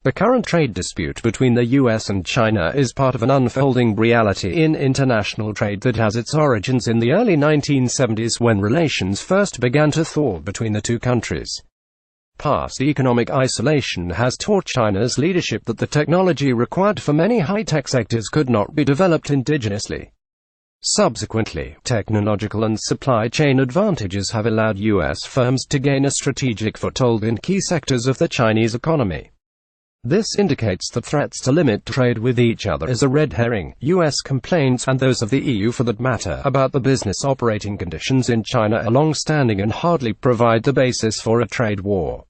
The current trade dispute between the US and China is part of an unfolding reality in international trade that has its origins in the early 1970s when relations first began to thaw between the two countries. Past economic isolation has taught China's leadership that the technology required for many high-tech sectors could not be developed indigenously. Subsequently, technological and supply chain advantages have allowed US firms to gain a strategic foothold in key sectors of the Chinese economy. This indicates that threats to limit trade with each other is a red herring. US complaints, and those of the EU for that matter, about the business operating conditions in China are long-standing and hardly provide the basis for a trade war.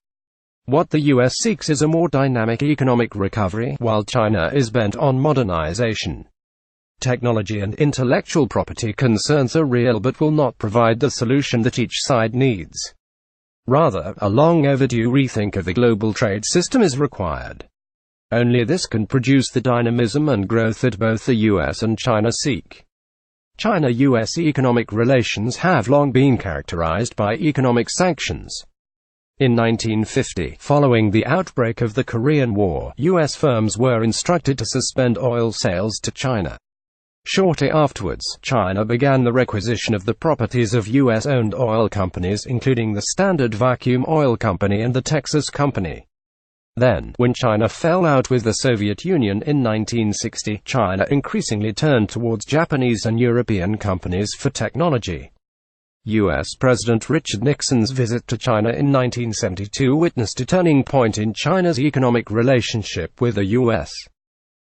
What the US seeks is a more dynamic economic recovery, while China is bent on modernization. Technology and intellectual property concerns are real but will not provide the solution that each side needs. Rather, a long overdue rethink of the global trade system is required. Only this can produce the dynamism and growth that both the US and China seek. China-US economic relations have long been characterized by economic sanctions. In 1950, following the outbreak of the Korean War, US firms were instructed to suspend oil sales to China. Shortly afterwards, China began the requisition of the properties of US-owned oil companies, including the Standard Vacuum Oil Company and the Texas Company. Then, when China fell out with the Soviet Union in 1960, China increasingly turned towards Japanese and European companies for technology. US President Richard Nixon's visit to China in 1972 witnessed a turning point in China's economic relationship with the US.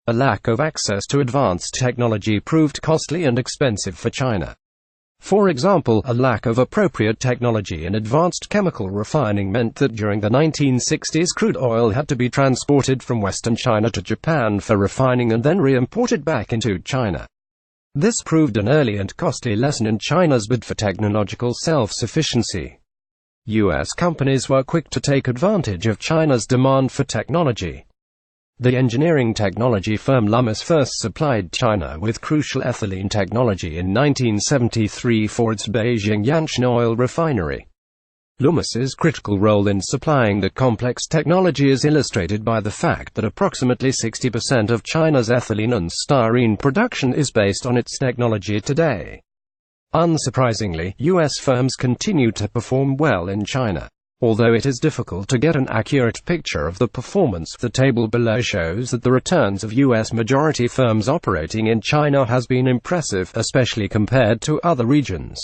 A lack of access to advanced technology proved costly and expensive for China. For example, a lack of appropriate technology in advanced chemical refining meant that during the 1960s crude oil had to be transported from Western China to Japan for refining and then re-imported back into China. This proved an early and costly lesson in China's bid for technological self-sufficiency. US companies were quick to take advantage of China's demand for technology. The engineering technology firm Lummus first supplied China with crucial ethylene technology in 1973 for its Beijing Yancheng oil refinery. Lummus's critical role in supplying the complex technology is illustrated by the fact that approximately 60% of China's ethylene and styrene production is based on its technology today. Unsurprisingly, US firms continue to perform well in China. Although it is difficult to get an accurate picture of the performance, the table below shows that the returns of US majority firms operating in China has been impressive, especially compared to other regions.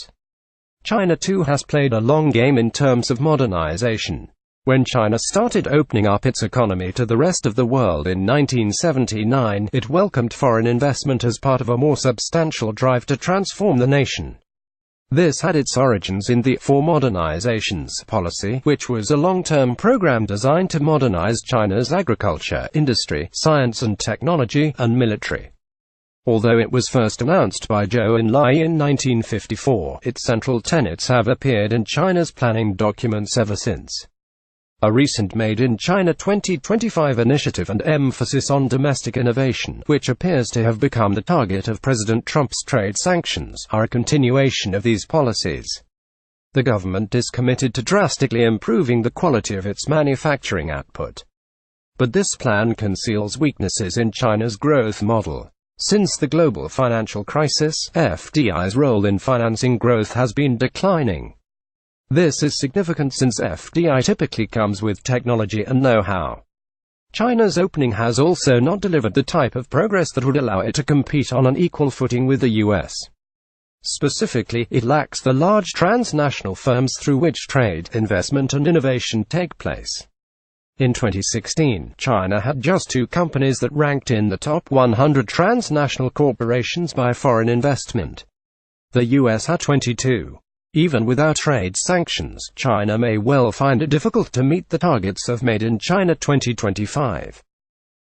China too has played a long game in terms of modernization. When China started opening up its economy to the rest of the world in 1979, it welcomed foreign investment as part of a more substantial drive to transform the nation. This had its origins in the Four Modernizations policy, which was a long-term program designed to modernize China's agriculture, industry, science and technology, and military. Although it was first announced by Zhou Enlai in 1954, its central tenets have appeared in China's planning documents ever since. A recent Made in China 2025 initiative and emphasis on domestic innovation, which appears to have become the target of President Trump's trade sanctions, are a continuation of these policies. The government is committed to drastically improving the quality of its manufacturing output. But this plan conceals weaknesses in China's growth model. Since the global financial crisis, FDI's role in financing growth has been declining. This is significant since FDI typically comes with technology and know-how. China's opening has also not delivered the type of progress that would allow it to compete on an equal footing with the US. Specifically, it lacks the large transnational firms through which trade, investment and innovation take place. In 2016, China had just 2 companies that ranked in the top 100 transnational corporations by foreign investment. The US had 22. Even without trade sanctions, China may well find it difficult to meet the targets of Made in China 2025.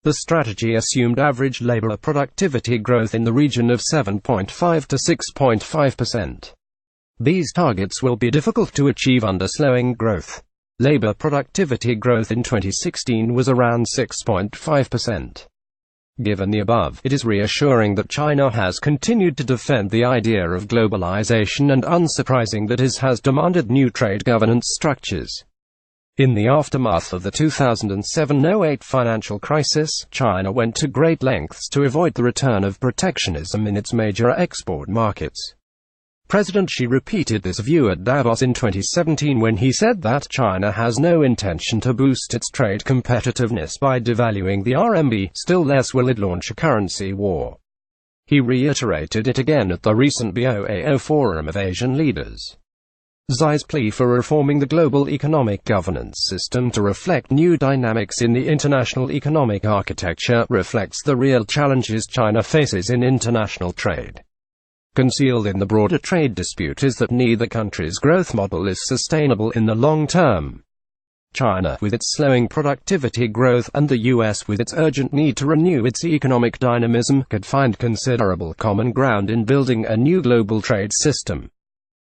The strategy assumed average labor productivity growth in the region of 7.5 to 6.5%. These targets will be difficult to achieve under slowing growth. Labor productivity growth in 2016 was around 6.5%. Given the above, it is reassuring that China has continued to defend the idea of globalization and unsurprising that it has demanded new trade governance structures. In the aftermath of the 2007-08 financial crisis, China went to great lengths to avoid the return of protectionism in its major export markets. President Xi repeated this view at Davos in 2017 when he said that China has no intention to boost its trade competitiveness by devaluing the RMB, still less will it launch a currency war. He reiterated it again at the recent BOAO Forum of Asian Leaders. Xi's plea for reforming the global economic governance system to reflect new dynamics in the international economic architecture reflects the real challenges China faces in international trade. Concealed in the broader trade dispute is that neither country's growth model is sustainable in the long term. China, with its slowing productivity growth, and the US with its urgent need to renew its economic dynamism, could find considerable common ground in building a new global trade system.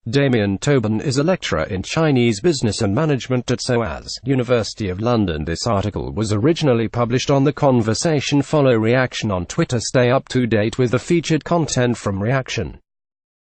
Damien Tobin is a lecturer in Chinese business and management at SOAS, University of London. This article was originally published on The Conversation. Follow Reaction on Twitter. Stay up to date with the featured content from Reaction.